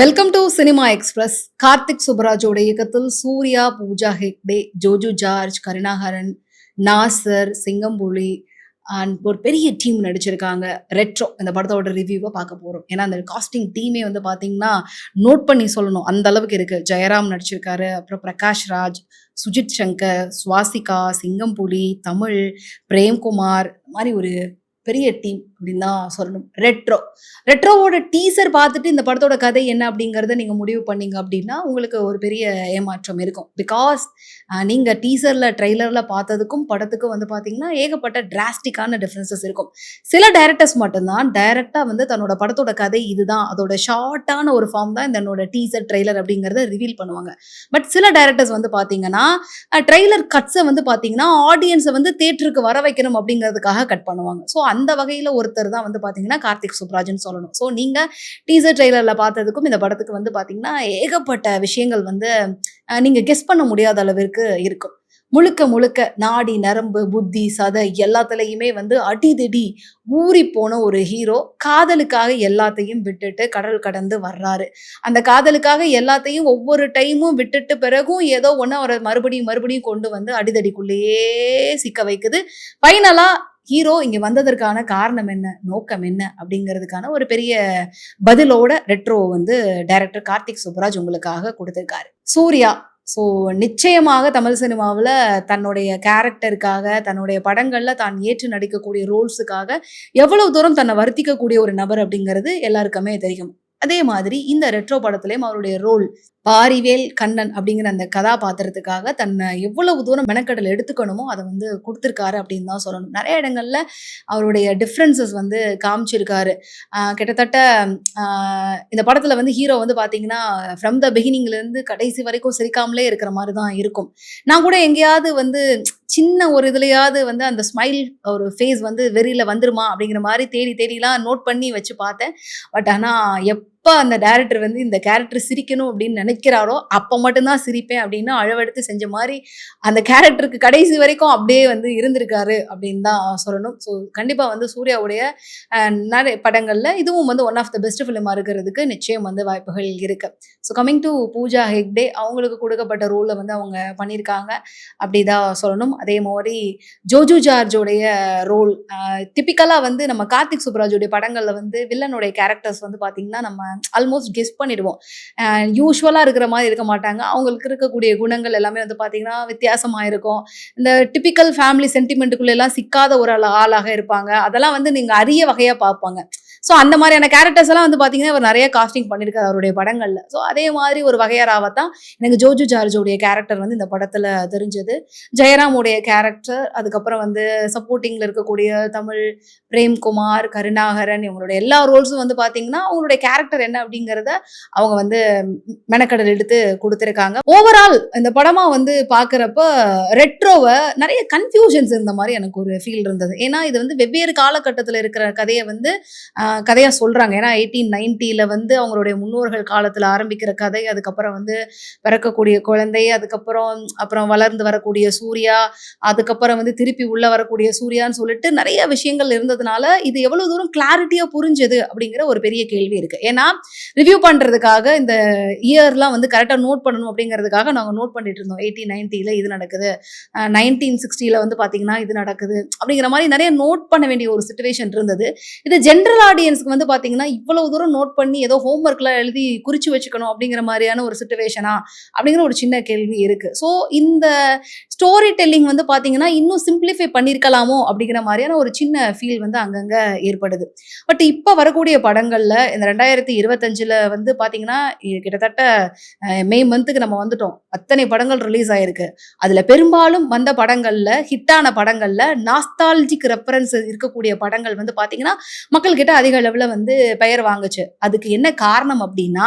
Welcome to cinema express. Karthik சுப்பராஜோட இயக்கத்தில் Suriya, Pooja Hegde, Joju George, Karunakaran, Nassar, Singampuli and ஒரு பெரிய டீம் நடிச்சிருக்காங்க. ரெட்ரோ இந்த படத்தோட ரிவ்யூவை பார்க்க போறோம். ஏன்னா அந்த காஸ்டிங் டீமே வந்து பார்த்தீங்கன்னா நோட் பண்ணி சொல்லணும், அந்த அளவுக்கு இருக்கு. ஜெயராம் நடிச்சிருக்காரு, அப்புறம் பிரகாஷ் ராஜ், சுஜித் சங்கர், சுவாசிகா, சிங்கம்புலி, தமிழ், பிரேம்குமார், மாதிரி ஒரு பெரிய டீம் அப்படின்னு தான் சொல்லணும். ரெட்ரோவோட டீசர் பார்த்துட்டு இந்த படத்தோட கதை என்ன அப்படிங்கிறத நீங்க முடிவு பண்ணீங்க அப்படின்னா உங்களுக்கு ஒரு பெரிய ஏமாற்றம் இருக்கும். பிகாஸ் நீங்க டீசர்ல ட்ரெய்லர்ல பார்த்ததுக்கும் படத்துக்கும் வந்து பார்த்தீங்கன்னா ஏகப்பட்ட டிராஸ்டிக்கான டிஃப்ரென்சஸ் இருக்கும். சில டைரக்டர்ஸ் மட்டும்தான் டைரக்டா வந்து தன்னோட படத்தோட கதை இதுதான், அதோட ஷார்ட்டான ஒரு ஃபார்ம் தான் இதனோட டீசர் ட்ரெய்லர் அப்படிங்கிறத ரிவீல் பண்ணுவாங்க. பட் சில டைரக்டர்ஸ் வந்து பார்த்தீங்கன்னா ட்ரெய்லர் கட்ஸை வந்து பார்த்தீங்கன்னா ஆடியன்ஸை வந்து தேட்டருக்கு வர வைக்கணும் அப்படிங்கிறதுக்காக கட் பண்ணுவாங்க. ஸோ அந்த வகையில் ஒருத்தர் தான் வந்து பார்த்தீங்கன்னா கார்த்திக் சுப்ராஜ்னு சொல்லணும். ஸோ நீங்கள் டீசர் ட்ரெய்லரில் பார்த்ததுக்கும் இந்த படத்துக்கு வந்து பார்த்தீங்கன்னா ஏகப்பட்ட விஷயங்கள் வந்து நீங்கள் கெஸ் பண்ண முடியாத அளவிற்கு இருக்கும். முழுக்க முழுக்க நாடி நரம்பு புத்தி சதை எல்லாத்துலேயுமே வந்து அடிதடி ஊறி போன ஒரு ஹீரோ காதலுக்காக எல்லாத்தையும் விட்டுட்டு கடல் கடந்து வர்றாரு. அந்த காதலுக்காக எல்லாத்தையும் ஒவ்வொரு டைமும் விட்டுட்டு பிறகும் ஏதோ ஒன்று அவரை மறுபடியும் மறுபடியும் கொண்டு வந்து அடிதடிக்குள்ளேயே சிக்க வைக்குது. ஃபைனலா ஹீரோ இங்க வந்ததற்கான காரணம் என்ன, நோக்கம் என்ன அப்படிங்கிறதுக்கான ஒரு பெரிய பதிலோட ரெட்ரோ வந்து டைரக்டர் கார்த்திக் சுப்பராஜ் உங்களுக்காக கொடுத்திருக்காரு. சூர்யா நிச்சயமாக தமிழ் சினிமாவில் தன்னுடைய கேரக்டருக்காக, தன்னுடைய படங்கள்ல தான் ஏற்று நடிக்கக்கூடிய ரோல்ஸுக்காக எவ்வளவு தூரம் தன்னை வருத்திக்கக்கூடிய ஒரு நபர் அப்படிங்கிறது எல்லாருக்குமே தெரியும். அதே மாதிரி இந்த ரெட்ரோ படத்திலையும் அவருடைய ரோல் பாரிவேல் கண்ணன் அப்படிங்கிற அந்த கதாபாத்திரத்துக்காக தன்னை எவ்வளவு தூரம் மெனக்கடல் எடுத்துக்கணுமோ அதை வந்து கொடுத்துருக்காரு அப்படின்னு தான் சொல்லணும். நிறைய இடங்கள்ல அவருடைய டிஃப்ரென்சஸ் வந்து காமிச்சிருக்காரு. கிட்டத்தட்ட இந்த படத்துல வந்து ஹீரோ வந்து பாத்தீங்கன்னா ஃப்ரம் த பிகினிங்லேருந்து கடைசி வரைக்கும் சிரிக்காமலே இருக்கிற மாதிரி தான் இருக்கும். நான் கூட எங்கேயாவது வந்து சின்ன ஒரு இதுலையாவது வந்து அந்த ஸ்மைல் ஒரு ஃபேஸ் வந்து வெறியில வந்துருமா அப்படிங்கிற மாதிரி தேடிலாம் நோட் பண்ணி வச்சு பார்த்தேன். பட் ஆனால் எப்போ அந்த டைரக்டர் வந்து இந்த கேரக்டர் சிரிக்கணும் அப்படின்னு நினைக்கிறாரோ அப்போ மட்டும்தான் சிரிப்பேன் அப்படின்னு அளவெடுத்து செஞ்ச மாதிரி அந்த கேரக்டருக்கு கடைசி வரைக்கும் அப்படியே வந்து இருந்திருக்காரு அப்படின்னு தான் சொல்லணும். ஸோ கண்டிப்பாக வந்து சூர்யாவுடைய நிறைய படங்களில் இதுவும் வந்து ஒன் ஆஃப் த பெஸ்ட் ஃபிலிமாக இருக்கிறதுக்கு நிச்சயம் வந்து வாய்ப்புகள் இருக்கு. So coming to Pooja Hegde, அவங்களுக்கு கொடுக்கப்பட்ட ரோலை வந்து அவங்க பண்ணியிருக்காங்க அப்படி தான் சொல்லணும். அதே மாதிரி ஜோஜு ஜார்ஜோடைய ரோல் டிப்பிக்கலாக வந்து நம்ம கார்த்திக் சுப்ராஜோடைய படங்களில் வந்து வில்லனுடைய கேரக்டர்ஸ் வந்து பார்த்தீங்கன்னா நம்ம ஆல்மோஸ்ட் கெஸ் பண்ணிடுவோம். யூஸ்வலாக இருக்கிற மாதிரி இருக்க மாட்டாங்க. அவங்களுக்கு இருக்கக்கூடிய குணங்கள் எல்லாமே வந்து பார்த்தீங்கன்னா வித்தியாசமாக இருக்கும். இந்த டிப்பிக்கல் ஃபேமிலி சென்டிமெண்ட்டுக்குள்ள எல்லாம் சிக்காத ஒரு ஆளாக இருப்பாங்க. அதெல்லாம் வந்து நீங்கள் அரிய வகையாக பார்ப்பாங்க. ஸோ அந்த மாதிரியான கேரக்டர்ஸ் எல்லாம் வந்து பார்த்தீங்கன்னா அவர் நிறைய காஸ்டிங் பண்ணியிருக்காரு அவருடைய படங்களில். ஸோ அதே மாதிரி ஒரு வகையறாவத்தான் எனக்கு ஜோஜு ஜார்ஜோடைய கேரக்டர் வந்து இந்த படத்தில் தெரிஞ்சது. ஜெயராமுடைய கேரக்டர், அதுக்கப்புறம் வந்து சப்போர்ட்டிங்கில் இருக்கக்கூடிய தமிழ், பிரேம்குமார், கருணாகரன், இவங்களுடைய எல்லா ரோல்ஸும் வந்து பார்த்தீங்கன்னா அவங்களுடைய கேரக்டர் என்ன அப்படிங்கிறத அவங்க வந்து மெனக்கடல் எடுத்து கொடுத்துருக்காங்க. ஓவரால் இந்த படமாக வந்து பார்க்குறப்ப ரெட்ரோவை நிறைய கன்ஃபியூஷன்ஸ் இருந்த மாதிரி எனக்கு ஒரு ஃபீல் இருந்தது. ஏன்னா இது வந்து வெவ்வேறு காலகட்டத்தில் இருக்கிற கதையை வந்து கதையா சொல்றாங்க. ஏன்னா 1890 வந்து அவங்களுடைய முன்னோர்கள் காலத்துல ஆரம்பிக்கிற கதை, அதுக்கப்புறம் வந்து பிறக்கக்கூடிய குழந்தை, அப்புறம் வளர்ந்து வரக்கூடிய சூர்யா, அதுக்கப்புறம் வந்து திருப்பி உள்ள வரக்கூடிய சூர்யான்னு சொல்லிட்டு நிறைய விஷயங்கள் இருந்ததுனால இது எவ்வளவு தூரம் கிளாரிட்டியா புரிஞ்சது அப்படிங்கிற ஒரு பெரிய கேள்வி இருக்கு. ஏன்னா ரிவ்யூ பண்றதுக்காக இந்த இயர்லாம் வந்து கரெக்டா நோட் பண்ணணும் அப்படிங்கிறதுக்காக நாங்க நோட் பண்ணிட்டு இருந்தோம். 1890 இது நடக்குது, 1960 வந்து பாத்தீங்கன்னா இது நடக்குது அப்படிங்கிற மாதிரி நிறைய நோட் பண்ண வேண்டிய ஒரு சிச்சுவேஷன் இருந்தது. இது ஜென்ரல் ஆடியன்ஸ்க்கு வந்து பாத்தீங்கன்னா இவ்வளவு தூரம் நோட் பண்ணி ஏதோ ஹோம்ஒர்க்லாம் எழுதி குறிச்சு வச்சுக்கணும் அப்படிங்கிற மாதிரியான ஒரு சிச்சுவேஷனா அப்படிங்கிற ஒரு சின்ன கேள்வி இருக்கு. ஸோ இந்த ஸ்டோரி டெல்லிங் வந்து பாத்தீங்கன்னா இன்னும் சிம்பிளிஃபை பண்ணியிருக்கலாமோ அப்படிங்கிற மாதிரியான ஒரு சின்ன ஃபீல் வந்து அங்கங்க ஏற்படுது. பட் இப்போ வரக்கூடிய படங்கள்ல இந்த 2025 வந்து பாத்தீங்கன்னா கிட்டத்தட்ட மே மந்த்துக்கு நம்ம வந்துட்டோம். அத்தனை படங்கள் ரிலீஸ் ஆயிருக்கு. அதுல பெரும்பாலும் வந்த படங்கள்ல ஹிட்டான படங்கள்ல நாஸ்டால்ஜிக் ரெஃபரன்ஸ் இருக்கக்கூடிய படங்கள் வந்து பாத்தீங்கன்னா மக்கள் கிட்ட அதிக அளவுல வந்து பெயர் வாங்குச்சு. அதுக்கு என்ன காரணம் அப்படின்னா,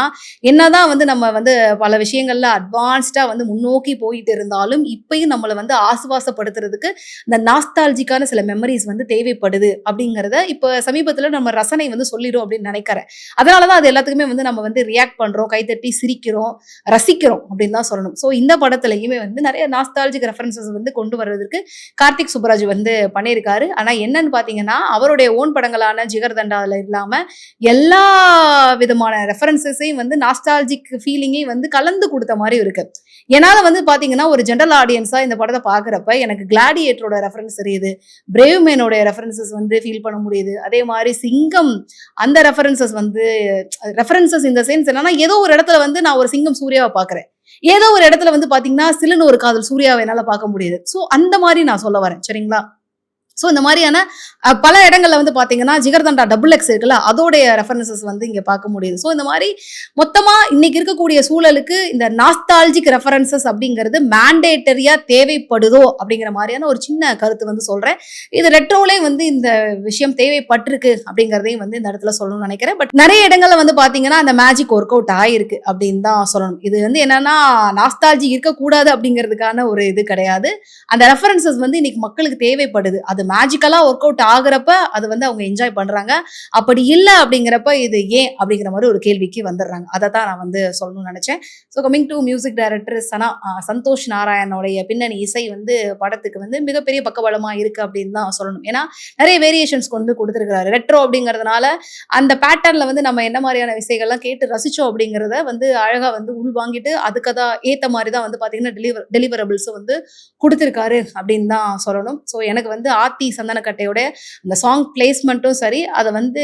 என்னதான் வந்து நம்ம வந்து பல விஷயங்கள்ல அட்வான்ஸ்டா வந்து முன்னோக்கி போயிட்டு இருந்தாலும் இப்பயும் நம்மளை வந்து ஆசுவாசப்படுத்துறதுக்கு இந்த நாஸ்டால்ஜிக்கான சில மெமரிஸ் வந்து தேவைப்படுது அப்படிங்கிறத இப்ப சமீபத்துல நம்ம ரசனை வந்து சொல்லிடும் அப்படின்னு நினைக்கிறேன். அதனாலதான் அது எல்லாத்துக்குமே வந்து நம்ம வந்து ரியாக்ட் பண்றோம், கைத்தட்டி சிரிக்கிறோம், ரசிக்கிறோம் அப்படின்னு தான் சொல்லணும். ஸோ இந்த படத்துலயுமே வந்து நிறைய நாஸ்டால்ஜிக் ரெஃபரன்சஸ் வந்து கொண்டு வர்றதுக்கு கார்த்திக் சுப்பராஜ் வந்து பண்ணியிருக்காரு. ஆனா என்னன்னு பாத்தீங்கன்னா அவருடைய ஓன் படங்களான ஜிகர்தண்டா சினிமால இல்லாம எல்லா விதமான ரெஃபரன்சஸையும் வந்து நாஸ்டாலஜிக் ஃபீலிங்கையும் வந்து கலந்து கொடுத்த மாதிரி இருக்கு. என்னால வந்து பாத்தீங்கன்னா ஒரு ஜெனரல் ஆடியன்ஸா இந்த படத்தை பாக்குறப்ப எனக்கு கிளாடியேட்டரோட ரெஃபரன்ஸ் தெரியுது, பிரேவ் மேனோட ரெஃபரன்சஸ் வந்து ஃபீல் பண்ண முடியுது. அதே மாதிரி சிங்கம் அந்த ரெஃபரன்சஸ் வந்து ரெஃபரன்சஸ் இந்த சென்ஸ் என்னன்னா ஏதோ ஒரு இடத்துல வந்து நான் ஒரு சிங்கம் சூர்யாவை பாக்குறேன், ஏதோ ஒரு இடத்துல வந்து பாத்தீங்கன்னா சிலுன்னு ஒரு காதல் சூர்யாவை என்னால பார்க்க முடியுது. ஸோ அந்த மாதிரி நான் சொல்ல வரேன். சரிங்களா? ஸோ இந்த மாதிரியான பல இடங்கள்ல வந்து பாத்தீங்கன்னா ஜிகர்தண்டா டபுள் எக்ஸ் இருக்குல்ல, அதோடைய ரெஃபரன்சஸ் வந்து இங்க பார்க்க முடியுது. ஸோ இந்த மாதிரி மொத்தமா இன்னைக்கு இருக்கக்கூடிய சூழலுக்கு இந்த நாஸ்டாலஜிக் ரெஃபரன்சஸ் அப்படிங்கிறது மேண்டேட்டரியா தேவைப்படுதோ அப்படிங்கிற மாதிரியான ஒரு சின்ன கருத்து வந்து சொல்றேன். இது ரெட்ரோலே வந்து இந்த விஷயம் தேவைப்பட்டிருக்கு அப்படிங்கிறதையும் வந்து இந்த இடத்துல சொல்லணும்னு நினைக்கிறேன். பட் நிறைய இடங்கள்ல வந்து பாத்தீங்கன்னா அந்த மேஜிக் ஒர்க் அவுட் ஆயிருக்கு அப்படின்னு தான் சொல்லணும். இது வந்து என்னன்னா நாஸ்டாலஜி இருக்கக்கூடாது அப்படிங்கிறதுக்கான ஒரு இது கிடையாது. அந்த ரெஃபரன்சஸ் வந்து இன்னைக்கு மக்களுக்கு தேவைப்படுது. அது மேஜிக்கலா ஒர்க் அவுட் ஆகுறப்ப அது வந்து அவங்க என்ஜாய் பண்றாங்க. அப்படி இல்லை அப்படிங்கிறப்ப இது ஏன் அப்படிங்கிற மாதிரி ஒரு கேள்விக்கு வந்துடுறாங்க. அதை தான் நான் வந்து சொல்லணும்னு நினைச்சேன். So coming to music director Santhosh நாராயணோடைய பின்னணி இசை வந்து படத்துக்கு வந்து மிகப்பெரிய பக்கபலமா இருக்கு அப்படின்னு தான் சொல்லணும். ஏன்னா நிறைய வேரியேஷன்ஸ் கொண்டு கொடுத்துருக்காரு. ரெட்ரோ அப்படிங்கிறதுனால அந்த பேட்டர்ன்ல வந்து நம்ம என்ன மாதிரியான இசைகள்லாம் கேட்டு ரசிச்சோம் அப்படிங்கிறத வந்து அழகா வந்து உள்வாங்கிட்டு அதுக்கு தான் ஏத்த மாதிரி தான் வந்து பாத்தீங்கன்னா டெலிவரபிள்ஸ் வந்து கொடுத்துருக்காரு அப்படின்னு தான் சொல்லணும். ஸோ எனக்கு வந்து ஆத்தி சந்தனக்கட்டையோட அந்த சாங் பிளேஸ்மெண்ட்டும் சரி, அதை வந்து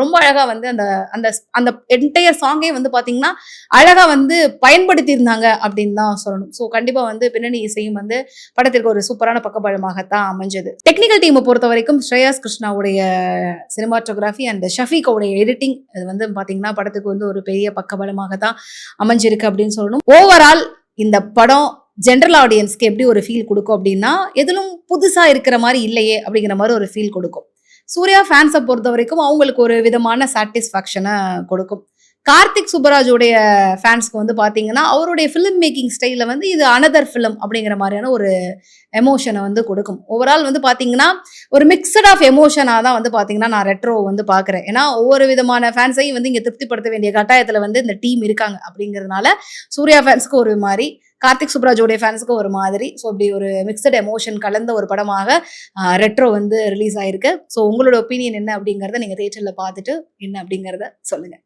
ரொம்ப அழகா வந்து அந்த அந்த அந்த என்டையர் சாங்கே வந்து பாத்தீங்கன்னா அழகா வந்து பயன்படுத்தி இருந்தாங்க அப்படின்னு தான் சொல்லணும். ஸோ கண்டிப்பா வந்து பின்னணி இசையும் வந்து படத்திற்கு ஒரு சூப்பரான பக்கபலமாகத்தான் அமைஞ்சது. டெக்னிக்கல் டீமை பொறுத்த வரைக்கும் ஸ்ரேயாஸ் கிருஷ்ணாவுடைய சினிமாட்டோகிராஃபி அண்ட் ஷஃபீக்கோடைய எடிட்டிங் அது வந்து பாத்தீங்கன்னா படத்துக்கு வந்து ஒரு பெரிய பக்கபலமாக தான் அமைஞ்சிருக்கு அப்படின்னு சொல்லணும். ஓவரால் இந்த படம் ஜென்ரல் ஆடியன்ஸ்க்கு எப்படி ஒரு ஃபீல் கொடுக்கும் அப்படின்னா எதிலும் புதுசா இருக்கிற மாதிரி இல்லையே அப்படிங்கிற மாதிரி ஒரு ஃபீல் கொடுக்கும். சூர்யா ஃபேன்ஸை பொறுத்த வரைக்கும் அவங்களுக்கு ஒரு விதமான சாட்டிஸ்ஃபேக்ஷனை கொடுக்கும். கார்த்திக் சுப்பராஜோடைய ஃபேன்ஸ்க்கு வந்து பாத்தீங்கன்னா அவருடைய ஃபிலிம் மேக்கிங் ஸ்டைல வந்து இது அனதர் ஃபிலிம் அப்படிங்கிற மாதிரியான ஒரு எமோஷனை வந்து கொடுக்கும். ஓவரால் வந்து பாத்தீங்கன்னா ஒரு மிக்சட் ஆஃப் எமோஷனா தான் வந்து பாத்தீங்கன்னா நான் ரெட்ரோ வந்து பாக்குறேன். ஏன்னா ஒவ்வொரு விதமான ஃபேன்ஸையும் வந்து இங்க திருப்திப்படுத்த வேண்டிய கட்டாயத்துல வந்து இந்த டீம் இருக்காங்க அப்படிங்கிறதுனால சூர்யா ஃபேன்ஸ்க்கு ஒரு மாதிரி, கார்த்திக் சுப்ராஜோடைய ஃபேன்ஸுக்கு ஒரு மாதிரி. ஸோ இப்படி ஒரு மிக்சட் எமோஷன் கலந்த ஒரு படமாக ரெட்ரோ வந்து ரிலீஸ் ஆயிருக்கு. ஸோ உங்களோட ஒப்பீனியன் என்ன அப்படிங்கிறத நீங்க தியேட்டர்ல பார்த்துட்டு என்ன அப்படிங்கிறத சொல்லுங்க.